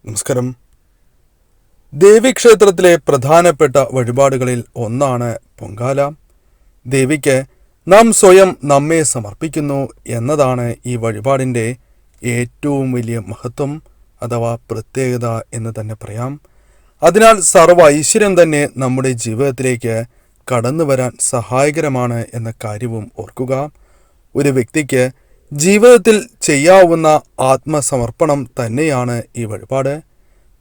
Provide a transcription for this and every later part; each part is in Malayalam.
നമസ്കാരം. ദേവീക്ഷേത്രത്തിലെ പ്രധാനപ്പെട്ട വഴിപാടുകളിൽ ഒന്നാണ് പൊങ്കാല. ദേവിക്ക് നാം സ്വയം നമ്മെ സമർപ്പിക്കുന്നു എന്നതാണ് ഈ വഴിപാടിൻ്റെ ഏറ്റവും വലിയ മഹത്വം അഥവാ പ്രത്യേകത എന്ന് തന്നെ പറയാം. അതിനാൽ സർവ്വ ഐശ്വര്യം തന്നെ നമ്മുടെ ജീവിതത്തിലേക്ക് കടന്നു വരാൻ സഹായകരമാണ് എന്ന കാര്യവും ഓർക്കുക. ഒരു വ്യക്തിക്ക് ജീവിതത്തിൽ ചെയ്യാവുന്ന ആത്മസമർപ്പണം തന്നെയാണ് ഈ വഴിപാട്.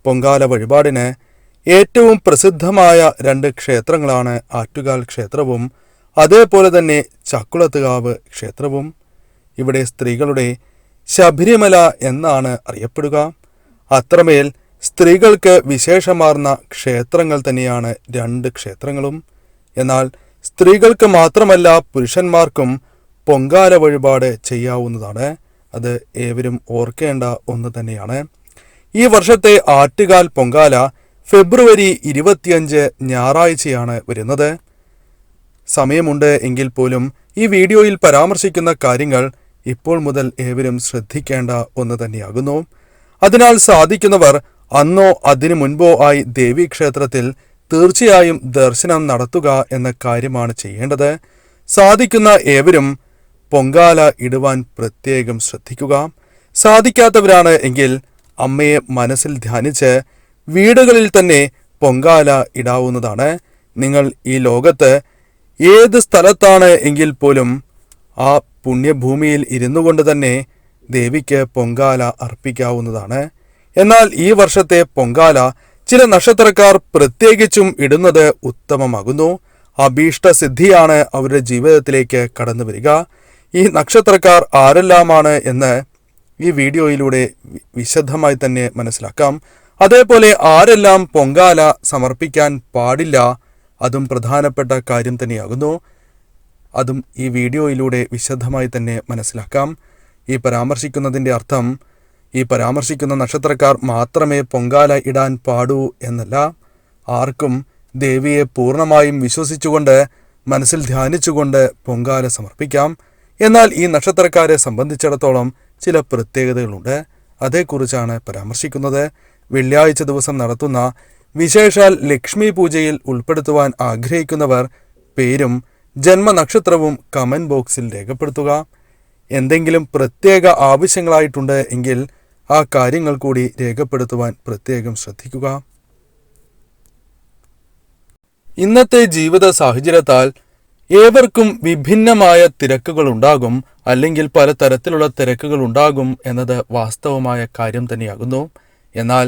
പൊങ്കാല വഴിപാടിന് ഏറ്റവും പ്രസിദ്ധമായ 2 ക്ഷേത്രങ്ങളാണ് ആറ്റുകാൽ ക്ഷേത്രവും അതേപോലെ തന്നെ ചക്കുളത്തുകാവ് ക്ഷേത്രവും. ഇവിടെ സ്ത്രീകളുടെ ശബരിമല എന്നാണ് അറിയപ്പെടുക. അത്രമേൽ സ്ത്രീകൾക്ക് വിശേഷമാർന്ന ക്ഷേത്രങ്ങൾ തന്നെയാണ് 2 ക്ഷേത്രങ്ങളും. എന്നാൽ സ്ത്രീകൾക്ക് മാത്രമല്ല പുരുഷന്മാർക്കും പൊങ്കാല വഴിപാട് ചെയ്യാവുന്നതാണ്. അത് ഏവരും ഓർക്കേണ്ട ഒന്ന് തന്നെയാണ്. ഈ വർഷത്തെ ആറ്റുകാൽ പൊങ്കാല ഫെബ്രുവരി 25 ഞായറാഴ്ചയാണ് വരുന്നത്. സമയമുണ്ട് എങ്കിൽ പോലും ഈ വീഡിയോയിൽ പരാമർശിക്കുന്ന കാര്യങ്ങൾ ഇപ്പോൾ മുതൽ ഏവരും ശ്രദ്ധിക്കേണ്ട ഒന്ന് തന്നെയാകുന്നു. അതിനാൽ സാധിക്കുന്നവർ അന്നോ അതിനു മുൻപോ ആയി ദേവീക്ഷേത്രത്തിൽ തീർച്ചയായും ദർശനം നടത്തുക എന്ന കാര്യമാണ് ചെയ്യേണ്ടത്. സാധിക്കുന്ന ഏവരും പൊങ്കാല ഇടുവാൻ പ്രത്യേകം ശ്രദ്ധിക്കുക. സാധിക്കാത്തവരാണ് എങ്കിൽ അമ്മയെ മനസ്സിൽ ധ്യാനിച്ച് വീടുകളിൽ തന്നെ പൊങ്കാല ഇടാവുന്നതാണ്. നിങ്ങൾ ഈ ലോകത്ത് ഏത് സ്ഥലത്താണ് എങ്കിൽ പോലും ആ പുണ്യഭൂമിയിൽ ഇരുന്നു കൊണ്ട് തന്നെ ദേവിക്ക് പൊങ്കാല അർപ്പിക്കാവുന്നതാണ്. എന്നാൽ ഈ വർഷത്തെ പൊങ്കാല ചില നക്ഷത്രക്കാർ പ്രത്യേകിച്ചും ഇടുന്നത് ഉത്തമമാകുന്നു. അഭീഷ്ടസിദ്ധിയാണ് അവരുടെ ജീവിതത്തിലേക്ക് കടന്നു വരിക. ഈ നക്ഷത്രക്കാർ ആരെല്ലാമാണ് എന്ന് ഈ വീഡിയോയിലൂടെ വിശദമായി തന്നെ മനസ്സിലാക്കാം. അതേപോലെ ആരെല്ലാം പൊങ്കാല സമർപ്പിക്കാൻ പാടില്ല, അതും പ്രധാനപ്പെട്ട കാര്യം തന്നെയാകുന്നു. അതും ഈ വീഡിയോയിലൂടെ വിശദമായി തന്നെ മനസ്സിലാക്കാം. ഈ പരാമർശിക്കുന്നതിൻ്റെ അർത്ഥം ഈ പരാമർശിക്കുന്ന നക്ഷത്രക്കാർ മാത്രമേ പൊങ്കാല ഇടാൻ പാടൂ എന്നല്ല. ആർക്കും ദേവിയെ പൂർണ്ണമായും വിശ്വസിച്ചുകൊണ്ട് മനസ്സിൽ ധ്യാനിച്ചുകൊണ്ട് പൊങ്കാല സമർപ്പിക്കാം. എന്നാൽ ഈ നക്ഷത്രക്കാരെ സംബന്ധിച്ചിടത്തോളം ചില പ്രത്യേകതകളുണ്ട്. അതേക്കുറിച്ചാണ് പരാമർശിക്കുന്നത്. വെള്ളിയാഴ്ച ദിവസം നടത്തുന്ന വിശേഷാൽ ലക്ഷ്മി പൂജയിൽ ഉൾപ്പെടുത്തുവാൻ ആഗ്രഹിക്കുന്നവർ പേരും ജന്മനക്ഷത്രവും കമന്റ് ബോക്സിൽ രേഖപ്പെടുത്തുക. എന്തെങ്കിലും പ്രത്യേക ആവശ്യങ്ങളായിട്ടുണ്ട് എങ്കിൽ ആ കാര്യങ്ങൾ കൂടി രേഖപ്പെടുത്തുവാൻ പ്രത്യേകം ശ്രദ്ധിക്കുക. ഇന്നത്തെ ജീവിത സാഹചര്യത്താൽ ഏവർക്കും വിഭിന്നമായ തിരക്കുകൾ ഉണ്ടാകും, അല്ലെങ്കിൽ പലതരത്തിലുള്ള തിരക്കുകൾ ഉണ്ടാകും എന്നത് വാസ്തവമായ കാര്യം തന്നെയാകുന്നു. എന്നാൽ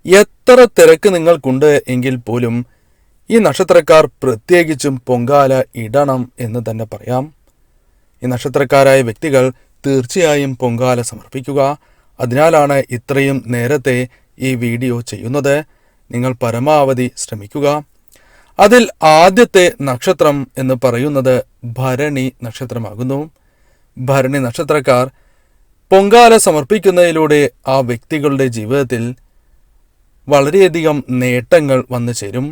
എത്ര തിരക്ക് നിങ്ങൾക്കുണ്ട് എങ്കിൽ പോലും ഈ നക്ഷത്രക്കാർ പ്രത്യേകിച്ചും പൊങ്കാല ഇടണം എന്ന് തന്നെ പറയാം. ഈ നക്ഷത്രക്കാരായ വ്യക്തികൾ തീർച്ചയായും പൊങ്കാല സമർപ്പിക്കുക. അതിനാലാണ് ഇത്രയും നേരത്തെ ഈ വീഡിയോ ചെയ്യുന്നത്. നിങ്ങൾ പരമാവധി ശ്രമിക്കുക. അതിൽ ആദ്യത്തെ നക്ഷത്രം എന്ന് പറയുന്നത് ഭരണി നക്ഷത്രമാകുന്നു. ഭരണി നക്ഷത്രക്കാർ പൊങ്കാല സമർപ്പിക്കുന്നതിലൂടെ ആ വ്യക്തികളുടെ ജീവിതത്തിൽ വളരെയധികം നേട്ടങ്ങൾ വന്നു ചേരും.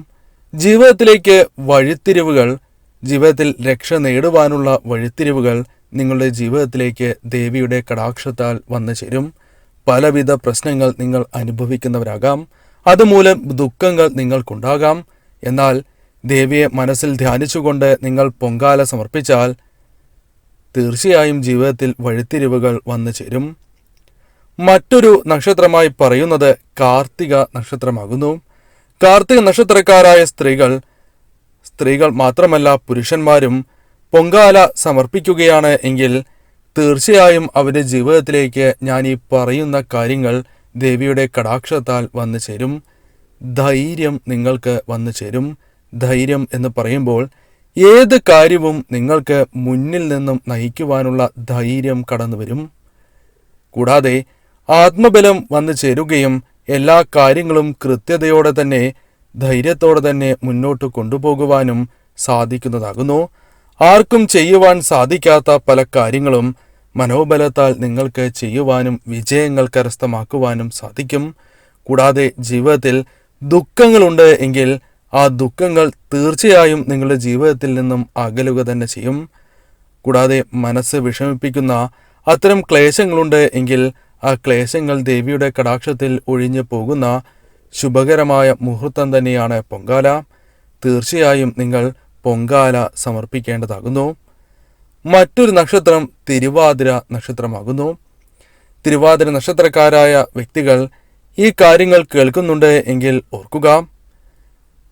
ജീവിതത്തിലേക്ക് വഴിത്തിരിവുകൾ, ജീവിതത്തിൽ രക്ഷ നേടുവാനുള്ള വഴിത്തിരിവുകൾ നിങ്ങളുടെ ജീവിതത്തിലേക്ക് ദേവിയുടെ കടാക്ഷത്താൽ വന്നു ചേരും. പലവിധ പ്രശ്നങ്ങൾ നിങ്ങൾ അനുഭവിക്കുന്നവരാകാം. അതുമൂലം ദുഃഖങ്ങൾ നിങ്ങൾക്കുണ്ടാകാം. എന്നാൽ ദേവിയെ മനസ്സിൽ ധ്യാനിച്ചുകൊണ്ട് നിങ്ങൾ പൊങ്കാല സമർപ്പിച്ചാൽ തീർച്ചയായും ജീവിതത്തിൽ വഴിത്തിരിവുകൾ വന്നു ചേരും. മറ്റൊരു നക്ഷത്രമായി പറയുന്നത് കാർത്തിക നക്ഷത്രമാകുന്നു. കാർത്തിക നക്ഷത്രക്കാരായ സ്ത്രീകൾ മാത്രമല്ല പുരുഷന്മാരും പൊങ്കാല സമർപ്പിക്കുകയാണ് എങ്കിൽ തീർച്ചയായും അവരുടെ ജീവിതത്തിലേക്ക് ഞാൻ ഈ പറയുന്ന കാര്യങ്ങൾ ദേവിയുടെ കടാക്ഷത്താൽ വന്നു ചേരും. ധൈര്യം നിങ്ങൾക്ക് വന്നു ചേരും. ധൈര്യം എന്ന് പറയുമ്പോൾ ഏത് കാര്യവും നിങ്ങൾക്ക് മുന്നിൽ നിന്നും നയിക്കുവാനുള്ള ധൈര്യം കടന്നു വരും. കൂടാതെ ആത്മബലം വന്നു ചേരുകയും എല്ലാ കാര്യങ്ങളും കൃത്യതയോടെ തന്നെ ധൈര്യത്തോടെ തന്നെ മുന്നോട്ട് കൊണ്ടുപോകുവാനും സാധിക്കുന്നതാകുന്നു. ആർക്കും ചെയ്യുവാൻ സാധിക്കാത്ത പല കാര്യങ്ങളും മനോബലത്താൽ നിങ്ങൾക്ക് ചെയ്യുവാനും വിജയങ്ങൾ കരസ്ഥമാക്കുവാനും സാധിക്കും. കൂടാതെ ജീവിതത്തിൽ ദുഃഖങ്ങളുണ്ട് എങ്കിൽ ആ ദുഃഖങ്ങൾ തീർച്ചയായും നിങ്ങളുടെ ജീവിതത്തിൽ നിന്നും അകലുക തന്നെ ചെയ്യും. കൂടാതെ മനസ്സ് വിഷമിപ്പിക്കുന്ന അത്തരം ക്ലേശങ്ങളുണ്ട് എങ്കിൽ ആ ക്ലേശങ്ങൾ ദേവിയുടെ കടാക്ഷത്തിൽ ഒഴിഞ്ഞു പോകുന്ന ശുഭകരമായ മുഹൂർത്തം തന്നെയാണ് പൊങ്കാല. തീർച്ചയായും നിങ്ങൾ പൊങ്കാല സമർപ്പിക്കേണ്ടതാകുന്നു. മറ്റൊരു നക്ഷത്രം തിരുവാതിര നക്ഷത്രമാകുന്നു. തിരുവാതിര നക്ഷത്രക്കാരായ വ്യക്തികൾ ഈ കാര്യങ്ങൾ കേൾക്കുന്നുണ്ട് എങ്കിൽ ഓർക്കുക,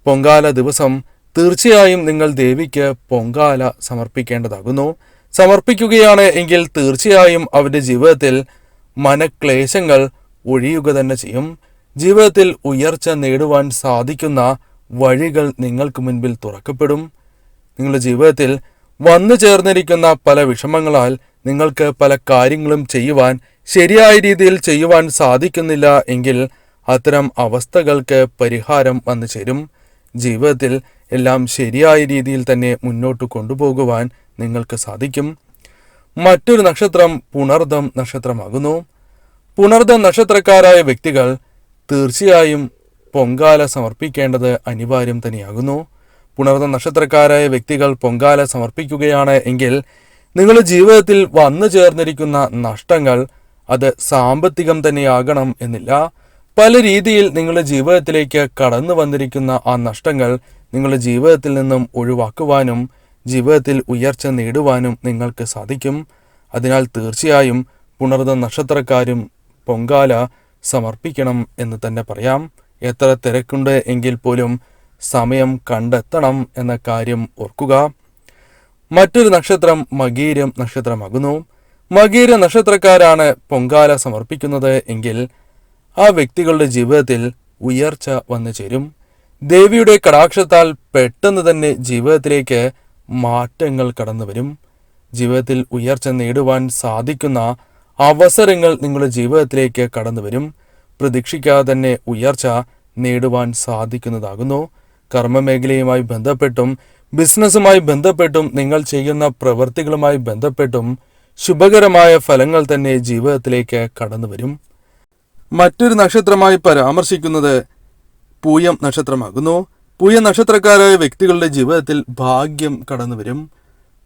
പൊങ്കാല ദിവസം തീർച്ചയായും നിങ്ങൾ ദേവിക്ക് പൊങ്കാല സമർപ്പിക്കേണ്ടതാകുന്നു. സമർപ്പിക്കുകയാണ് എങ്കിൽ തീർച്ചയായും അവരുടെ ജീവിതത്തിൽ മനക്ലേശങ്ങൾ ഒഴിയുക തന്നെ ചെയ്യും. ജീവിതത്തിൽ ഉയർച്ച നേടുവാൻ സാധിക്കുന്ന വഴികൾ നിങ്ങൾക്ക് മുൻപിൽ തുറക്കപ്പെടും. നിങ്ങളുടെ ജീവിതത്തിൽ വന്നു ചേർന്നിരിക്കുന്ന പല വിഷമങ്ങളാൽ നിങ്ങൾക്ക് പല കാര്യങ്ങളും ചെയ്യുവാൻ ശരിയായ രീതിയിൽ ചെയ്യുവാൻ സാധിക്കുന്നില്ല എങ്കിൽ അത്തരം അവസ്ഥകൾക്ക് പരിഹാരം വന്നു ചേരും. ജീവിതത്തിൽ എല്ലാം ശരിയായ രീതിയിൽ തന്നെ മുന്നോട്ട് കൊണ്ടുപോകുവാൻ നിങ്ങൾക്ക് സാധിക്കും. മറ്റൊരു നക്ഷത്രം പുണർദം നക്ഷത്രമാകുന്നു. പുണർദം നക്ഷത്രക്കാരായ വ്യക്തികൾ തീർച്ചയായും പൊങ്കാല സമർപ്പിക്കേണ്ടത് അനിവാര്യം തന്നെയാകുന്നു. പുണർദം നക്ഷത്രക്കാരായ വ്യക്തികൾ പൊങ്കാല സമർപ്പിക്കുകയാണ് എങ്കിൽ നിങ്ങളുടെ ജീവിതത്തിൽ വന്നു ചേർന്നിരിക്കുന്ന നഷ്ടങ്ങൾ അത് സാമ്പത്തികം തന്നെയാകണം എന്നില്ല. പല രീതിയിൽ നിങ്ങളുടെ ജീവിതത്തിലേക്ക് കടന്നു വന്നിരിക്കുന്ന ആ നഷ്ടങ്ങൾ നിങ്ങളുടെ ജീവിതത്തിൽ നിന്നും ഒഴിവാക്കുവാനും ജീവിതത്തിൽ ഉയർച്ച നേടുവാനും നിങ്ങൾക്ക് സാധിക്കും. അതിനാൽ തീർച്ചയായും പുണർദം നക്ഷത്രക്കാരും പൊങ്കാല സമർപ്പിക്കണം എന്ന് തന്നെ പറയാം. എത്ര തിരക്കുണ്ട് എങ്കിൽ പോലും സമയം കണ്ടെത്തണം എന്ന കാര്യം ഓർക്കുക. മറ്റൊരു നക്ഷത്രം മകീരം നക്ഷത്രമാകുന്നു. മകീര നക്ഷത്രക്കാരാണ് പൊങ്കാല സമർപ്പിക്കുന്നത് എങ്കിൽ ആ വ്യക്തികളുടെ ജീവിതത്തിൽ ഉയർച്ച വന്നു ചേരും. ദേവിയുടെ കടാക്ഷത്താൽ പെട്ടെന്ന് തന്നെ ജീവിതത്തിലേക്ക് മാറ്റങ്ങൾ കടന്നു വരും. ജീവിതത്തിൽ ഉയർച്ച നേടുവാൻ സാധിക്കുന്ന അവസരങ്ങൾ നിങ്ങളുടെ ജീവിതത്തിലേക്ക് കടന്നു വരും. പ്രതീക്ഷിക്കാതെ തന്നെ ഉയർച്ച നേടുവാൻ സാധിക്കുന്നതാകുന്നു. കർമ്മമേഖലയുമായി ബന്ധപ്പെട്ടും ബിസിനസ്സുമായി ബന്ധപ്പെട്ടും നിങ്ങൾ ചെയ്യുന്ന പ്രവൃത്തികളുമായി ബന്ധപ്പെട്ടും ശുഭകരമായ ഫലങ്ങൾ തന്നെ ജീവിതത്തിലേക്ക് കടന്നു വരും. മറ്റൊരു നക്ഷത്രമായി പരാമർശിക്കുന്നത് പൂയം നക്ഷത്രമാകുന്നു. പൂയം നക്ഷത്രക്കാരായ വ്യക്തികളുടെ ജീവിതത്തിൽ ഭാഗ്യം കടന്നു വരും.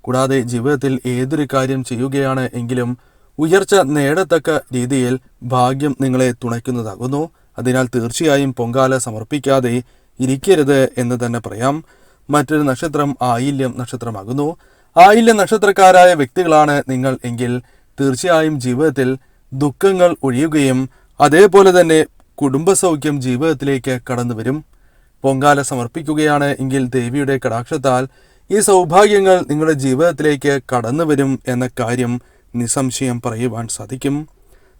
കൂടാതെ ജീവിതത്തിൽ ഏതൊരു കാര്യം ചെയ്യുകയാണ് എങ്കിലും ഉയർച്ച നേടത്തക്ക രീതിയിൽ ഭാഗ്യം നിങ്ങളെ തുണയ്ക്കുന്നതാകുന്നു. അതിനാൽ തീർച്ചയായും പൊങ്കാല സമർപ്പിക്കാതെ ഇരിക്കരുത് എന്ന് തന്നെ പറയാം. മറ്റൊരു നക്ഷത്രം ആയില്യം നക്ഷത്രമാകുന്നു. ആയില്യം നക്ഷത്രക്കാരായ വ്യക്തികളാണ് നിങ്ങൾ എങ്കിൽ തീർച്ചയായും ജീവിതത്തിൽ ദുഃഖങ്ങൾ ഒഴിയുകയും അതേപോലെ തന്നെ കുടുംബസൗഖ്യം ജീവിതത്തിലേക്ക് കടന്നു വരും. പൊങ്കാല സമർപ്പിക്കുകയാണ് എങ്കിൽ ദേവിയുടെ കടാക്ഷത്താൽ ഈ സൗഭാഗ്യങ്ങൾ നിങ്ങളുടെ ജീവിതത്തിലേക്ക് കടന്നു വരും എന്ന കാര്യം നിസ്സംശയം പറയുവാൻ സാധിക്കും.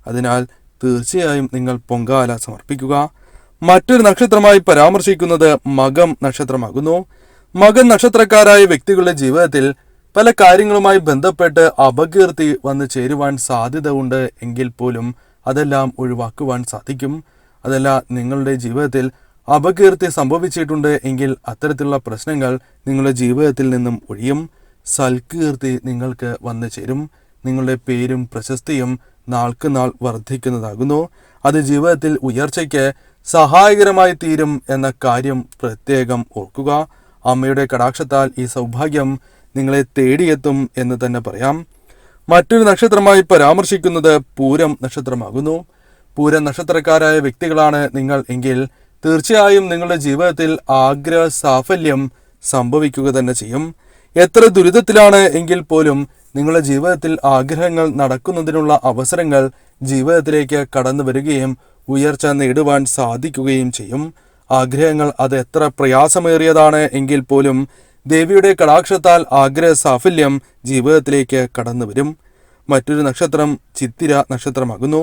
അതിനാൽ തീർച്ചയായും നിങ്ങൾ പൊങ്കാല സമർപ്പിക്കുക. മറ്റൊരു നക്ഷത്രമായി പരാമർശിക്കുന്നത് മകം നക്ഷത്രമാകുന്നു. മകം നക്ഷത്രക്കാരായ വ്യക്തികളുടെ ജീവിതത്തിൽ പല കാര്യങ്ങളുമായി ബന്ധപ്പെട്ട് അപകീർത്തി വന്നു ചേരുവാൻ സാധ്യത ഉണ്ട് എങ്കിൽ പോലും അതെല്ലാം ഒഴിവാക്കുവാൻ സാധിക്കും. അതല്ല, നിങ്ങളുടെ ജീവിതത്തിൽ അപകീർത്തി സംഭവിച്ചിട്ടുണ്ട് എങ്കിൽ അത്തരത്തിലുള്ള പ്രശ്നങ്ങൾ നിങ്ങളുടെ ജീവിതത്തിൽ നിന്നും ഒഴിയും. സൽകീർത്തി നിങ്ങൾക്ക് വന്നു ചേരും. നിങ്ങളുടെ പേരും പ്രശസ്തിയും നാൾക്ക് നാൾ വർദ്ധിക്കുന്നതാകുന്നു. അത് ജീവിതത്തിൽ ഉയർച്ചയ്ക്ക് സഹായകരമായി തീരും എന്ന കാര്യം പ്രത്യേകം ഓർക്കുക. അമ്മയുടെ കടാക്ഷത്താൽ ഈ സൗഭാഗ്യം നിങ്ങളെ തേടിയെത്തും എന്ന് തന്നെ പറയാം. മറ്റൊരു നക്ഷത്രമായി പരാമർശിക്കുന്നത് പൂരം നക്ഷത്രമാകുന്നു. പൂരം നക്ഷത്രക്കാരായ വ്യക്തികളാണ് നിങ്ങൾ എങ്കിൽ തീർച്ചയായും നിങ്ങളുടെ ജീവിതത്തിൽ ആഗ്രഹ സാഫല്യം സംഭവിക്കുക തന്നെ ചെയ്യും. എത്ര ദുരിതത്തിലാണ് എങ്കിൽ പോലും നിങ്ങളുടെ ജീവിതത്തിൽ ആഗ്രഹങ്ങൾ നടക്കുന്നതിനുള്ള അവസരങ്ങൾ ജീവിതത്തിലേക്ക് കടന്നു വരികയും ഉയർച്ച നേടുവാൻ സാധിക്കുകയും ചെയ്യും. ആഗ്രഹങ്ങൾ അത് എത്ര പ്രയാസമേറിയതാണ് എങ്കിൽ പോലും ദേവിയുടെ കടാക്ഷത്താൽ ആഗ്രഹ സാഫല്യം ജീവിതത്തിലേക്ക് കടന്നു വരും. മറ്റൊരു നക്ഷത്രം ചിത്തിര നക്ഷത്രമാകുന്നു.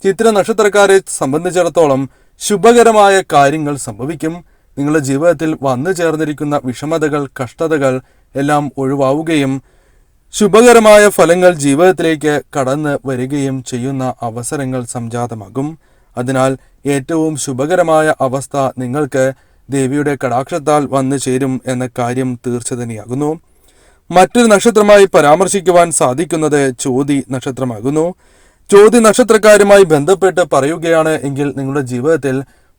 ചിത്തിര നക്ഷത്രക്കാരെ സംബന്ധിച്ചിടത്തോളം ശുഭകരമായ കാര്യങ്ങൾ സംഭവിക്കും. നിങ്ങളുടെ ജീവിതത്തിൽ വന്നു ചേർന്നിരിക്കുന്ന വിഷമതകൾ, കഷ്ടതകൾ എല്ലാം ഒഴിവാവുകയും ശുഭകരമായ ഫലങ്ങൾ ജീവിതത്തിലേക്ക് കടന്നു വരികയും ചെയ്യുന്ന അവസരങ്ങൾ സംജാതമാകും. അതിനാൽ ഏറ്റവും ശുഭകരമായ അവസ്ഥ നിങ്ങൾക്ക് ദേവിയുടെ കടാക്ഷത്താൽ വന്നു ചേരും എന്ന കാര്യം തീർച്ച തന്നെയാകുന്നു. മറ്റൊരു നക്ഷത്രമായി പരാമർശിക്കുവാൻ സാധിക്കുന്നത് ചോതി നക്ഷത്രമാകുന്നു. ചോതി നക്ഷത്രക്കാരുമായി ബന്ധപ്പെട്ട് പറയുകയാണ് എങ്കിൽ നിങ്ങളുടെ ജീവിതത്തിൽ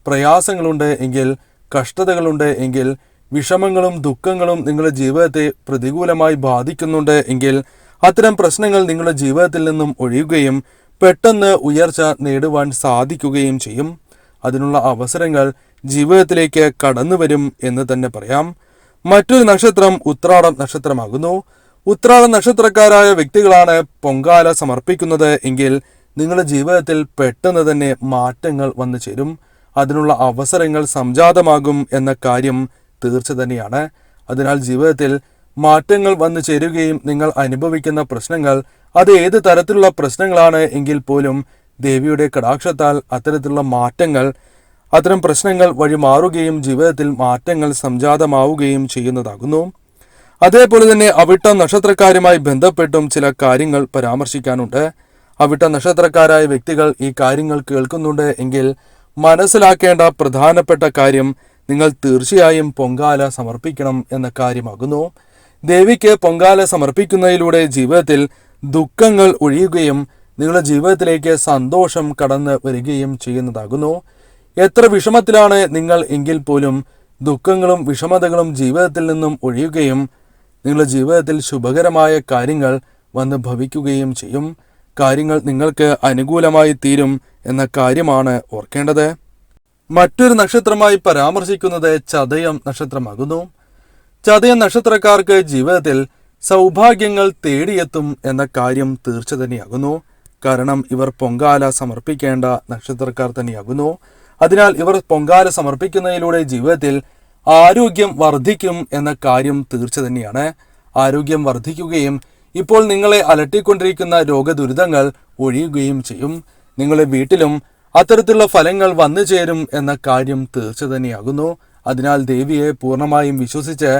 പ്രയാസങ്ങളുണ്ട് എങ്കിൽ, കഷ്ടതകളുണ്ട് എങ്കിൽ, വിഷമങ്ങളും ദുഃഖങ്ങളും നിങ്ങളുടെ ജീവിതത്തെ പ്രതികൂലമായി ബാധിക്കുന്നുണ്ട് എങ്കിൽ അത്തരം പ്രശ്നങ്ങൾ നിങ്ങളുടെ ജീവിതത്തിൽ നിന്നും ഒഴിയുകയും പെട്ടെന്ന് ഉയർച്ച നേടുവാൻ സാധിക്കുകയും ചെയ്യും. അതിനുള്ള അവസരങ്ങൾ ജീവിതത്തിലേക്ക് കടന്നു വരും എന്ന് തന്നെ പറയാം. മറ്റൊരു നക്ഷത്രം ഉത്രാടം നക്ഷത്രമാകുന്നു. ഉത്രാടം നക്ഷത്രക്കാരായ വ്യക്തികളാണ് പൊങ്കാല സമർപ്പിക്കുന്നത് എങ്കിൽ നിങ്ങളുടെ ജീവിതത്തിൽ പെട്ടെന്ന് തന്നെ മാറ്റങ്ങൾ വന്നു ചേരും. അതിനുള്ള അവസരങ്ങൾ സംജാതമാകും എന്ന കാര്യം തീർച്ച തന്നെയാണ്. അതിനാൽ ജീവിതത്തിൽ മാറ്റങ്ങൾ വന്നു ചേരുകയും നിങ്ങൾ അനുഭവിക്കുന്ന പ്രശ്നങ്ങൾ അത് ഏത് തരത്തിലുള്ള പ്രശ്നങ്ങളാണ് എങ്കിൽ പോലും ദേവിയുടെ കടാക്ഷത്താൽ അത്തരം പ്രശ്നങ്ങൾ വഴി മാറുകയും ജീവിതത്തിൽ മാറ്റങ്ങൾ സംജാതമാവുകയും ചെയ്യുന്നതാകുന്നു. അതേപോലെ തന്നെ അവിട്ടം നക്ഷത്രക്കാരുമായി ബന്ധപ്പെട്ടും ചില കാര്യങ്ങൾ പരാമർശിക്കാനുണ്ട്. അവിട്ട നക്ഷത്രക്കാരായ വ്യക്തികൾ ഈ കാര്യങ്ങൾ കേൾക്കുന്നുണ്ട് എങ്കിൽ മനസ്സിലാക്കേണ്ട പ്രധാനപ്പെട്ട കാര്യം നിങ്ങൾ തീർച്ചയായും പൊങ്കാല സമർപ്പിക്കണം എന്ന കാര്യമാകുന്നു. ദേവിക്ക് പൊങ്കാല സമർപ്പിക്കുന്നതിലൂടെ ജീവിതത്തിൽ ദുഃഖങ്ങൾ ഒഴിയുകയും നിങ്ങളുടെ ജീവിതത്തിലേക്ക് സന്തോഷം കടന്നു വരികയും ചെയ്യുന്നതാകുന്നു. എത്ര വിഷമത്തിലാണ് നിങ്ങൾ എങ്കിൽ പോലും ദുഃഖങ്ങളും വിഷമതകളും ജീവിതത്തിൽ നിന്നും ഒഴിയുകയും നിങ്ങളുടെ ജീവിതത്തിൽ ശുഭകരമായ കാര്യങ്ങൾ വന്ന് ഭവിക്കുകയും ചെയ്യും. കാര്യങ്ങൾ നിങ്ങൾക്ക് അനുകൂലമായി തീരും എന്ന കാര്യമാണ് ഓർക്കേണ്ടത്. മറ്റൊരു നക്ഷത്രമായി പരാമർശിക്കുന്നത് ചതയം നക്ഷത്രമാകുന്നു. ചതയം നക്ഷത്രക്കാർക്ക് ജീവിതത്തിൽ സൗഭാഗ്യങ്ങൾ തേടിയെത്തും എന്ന കാര്യം തീർച്ച തന്നെയാകുന്നു. കാരണം ഇവർ പൊങ്കാല സമർപ്പിക്കേണ്ട നക്ഷത്രക്കാർ തന്നെയാകുന്നു. അതിനാൽ ഇവർ പൊങ്കാല സമർപ്പിക്കുന്നതിലൂടെ ജീവിതത്തിൽ ആരോഗ്യം വർദ്ധിക്കും എന്ന കാര്യം തീർച്ച തന്നെയാണ്. ആരോഗ്യം വർദ്ധിക്കുകയും ഇപ്പോൾ നിങ്ങളെ അലട്ടിക്കൊണ്ടിരിക്കുന്ന രോഗദുരിതങ്ങൾ ഒഴിയുകയും ചെയ്യും. നിങ്ങളുടെ വീട്ടിലും അത്തരത്തിലുള്ള ഫലങ്ങൾ വന്നു ചേരും എന്ന കാര്യം തീർച്ച തന്നെയാകുന്നു. അതിനാൽ ദേവിയെ പൂർണ്ണമായും വിശ്വസിച്ച്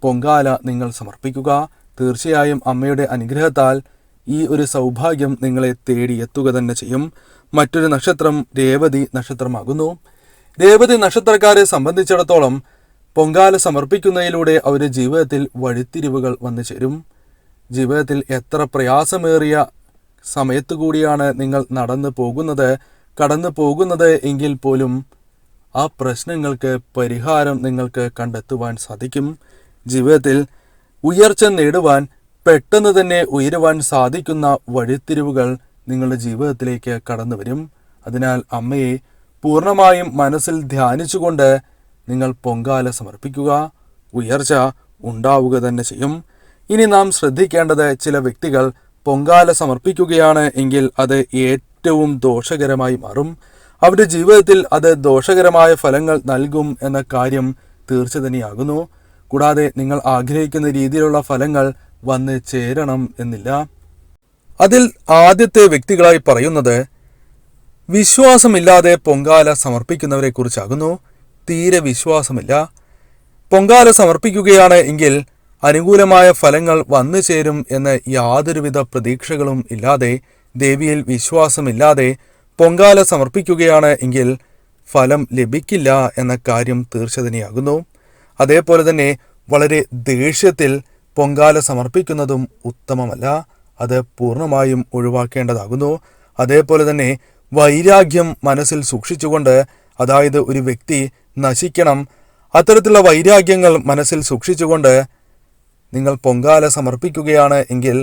പൊങ്കാല നിങ്ങൾ സമർപ്പിക്കുക. തീർച്ചയായും അമ്മയുടെ അനുഗ്രഹത്താൽ ഈ ഒരു സൗഭാഗ്യം നിങ്ങളെ തേടിയെത്തുക തന്നെ ചെയ്യും. മറ്റൊരു നക്ഷത്രം രേവതി നക്ഷത്രമാകുന്നു. രേവതി നക്ഷത്രക്കാരെ സംബന്ധിച്ചിടത്തോളം പൊങ്കാല സമർപ്പിക്കുന്നതിലൂടെ അവരുടെ ജീവിതത്തിൽ വഴിത്തിരിവുകൾ വന്നു ചേരും. ജീവിതത്തിൽ എത്ര പ്രയാസമേറിയ സമയത്തു കൂടിയാണ് നിങ്ങൾ കടന്നു പോകുന്നത് എങ്കിൽ പോലും ആ പ്രശ്നങ്ങൾക്ക് പരിഹാരം നിങ്ങൾക്ക് കണ്ടെത്തുവാൻ സാധിക്കും. ജീവിതത്തിൽ ഉയർച്ച നേടുവാൻ പെട്ടെന്ന് തന്നെ ഉയരുവാൻ സാധിക്കുന്ന വഴിത്തിരിവുകൾ നിങ്ങളുടെ ജീവിതത്തിലേക്ക് കടന്നു വരും. അതിനാൽ അമ്മയെ പൂർണ്ണമായും മനസ്സിൽ ധ്യാനിച്ചുകൊണ്ട് നിങ്ങൾ പൊങ്കാല സമർപ്പിക്കുക. ഉയർച്ച ഉണ്ടാവുക തന്നെ ചെയ്യും. ഇനി നാം ശ്രദ്ധിക്കേണ്ടത്, ചില വ്യക്തികൾ പൊങ്കാല സമർപ്പിക്കുകയാണ് എങ്കിൽ അത് ഏറ്റവും ദോഷകരമായി മാറും. അവരുടെ ജീവിതത്തിൽ അത് ദോഷകരമായ ഫലങ്ങൾ നൽകും എന്ന കാര്യം തീർച്ച തന്നെയാകുന്നു. കൂടാതെ നിങ്ങൾ ആഗ്രഹിക്കുന്ന രീതിയിലുള്ള ഫലങ്ങൾ വന്ന് ചേരണം എന്നില്ല. അതിൽ ആദ്യത്തെ വ്യക്തികളായി പറയുന്നത് വിശ്വാസമില്ലാതെ പൊങ്കാല സമർപ്പിക്കുന്നവരെ കുറിച്ചാകുന്നു. തീരെ വിശ്വാസമില്ല. പൊങ്കാല സമർപ്പിക്കുകയാണ് എങ്കിൽ അനുകൂലമായ ഫലങ്ങൾ വന്നു ചേരും എന്ന് യാതൊരുവിധ പ്രതീക്ഷകളും ഇല്ലാതെ, ദേവിയിൽ വിശ്വാസമില്ലാതെ പൊങ്കാല സമർപ്പിക്കുകയാണ് എങ്കിൽ ഫലം ലഭിക്കില്ല എന്ന കാര്യം തീർച്ച തന്നെയാകുന്നു. അതേപോലെ തന്നെ വളരെ ദേഷ്യത്തിൽ പൊങ്കാല സമർപ്പിക്കുന്നതും ഉത്തമമല്ല. അത് പൂർണ്ണമായും ഒഴിവാക്കേണ്ടതാകുന്നു. അതേപോലെ തന്നെ വൈരാഗ്യം മനസ്സിൽ സൂക്ഷിച്ചുകൊണ്ട്, അതായത് ഒരു വ്യക്തി നശിക്കണം, അത്തരത്തിലുള്ള വൈരാഗ്യങ്ങൾ മനസ്സിൽ സൂക്ഷിച്ചുകൊണ്ട് നിങ്ങൾ പൊങ്കാല സമർപ്പിക്കുകയാണ് എങ്കിൽ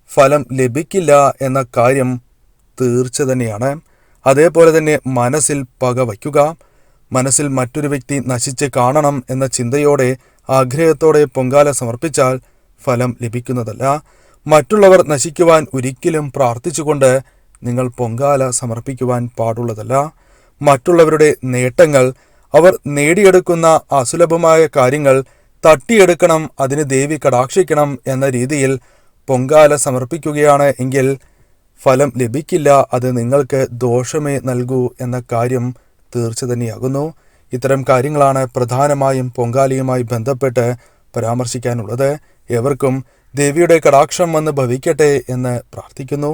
ഫലം ലഭിക്കില്ല എന്ന കാര്യം തീർച്ച തന്നെയാണ്. അതേപോലെ തന്നെ മനസ്സിൽ പക വയ്ക്കുക, മനസ്സിൽ മറ്റൊരു വ്യക്തി നശിച്ച് കാണണം എന്ന ചിന്തയോടെ ആഗ്രഹത്തോടെ പൊങ്കാല സമർപ്പിച്ചാൽ ഫലം ലഭിക്കുന്നതല്ല. മറ്റുള്ളവർ നശിക്കുവാൻ ഒരിക്കലും പ്രാർത്ഥിച്ചുകൊണ്ട് നിങ്ങൾ പൊങ്കാല സമർപ്പിക്കുവാൻ പാടുള്ളതല്ല. മറ്റുള്ളവരുടെ നേട്ടങ്ങൾ, അവർ നേടിയെടുക്കുന്ന അസുലഭമായ കാര്യങ്ങൾ തട്ടിയെടുക്കണം, അതിന് ദേവി കടാക്ഷിക്കണം എന്ന രീതിയിൽ പൊങ്കാല സമർപ്പിക്കുകയാണ് എങ്കിൽ ഫലം ലഭിക്കില്ല. അത് നിങ്ങൾക്ക് ദോഷമേ നൽകൂ എന്ന കാര്യം തീർച്ച തന്നെയാകുന്നു. ഇത്തരം കാര്യങ്ങളാണ് പ്രധാനമായും പൊങ്കാലയുമായി ബന്ധപ്പെട്ട് പരാമർശിക്കാനുള്ളത്. ഏവർക്കും ദേവിയുടെ കടാക്ഷം വന്ന് ഭവിക്കട്ടെ എന്ന് പ്രാർത്ഥിക്കുന്നു.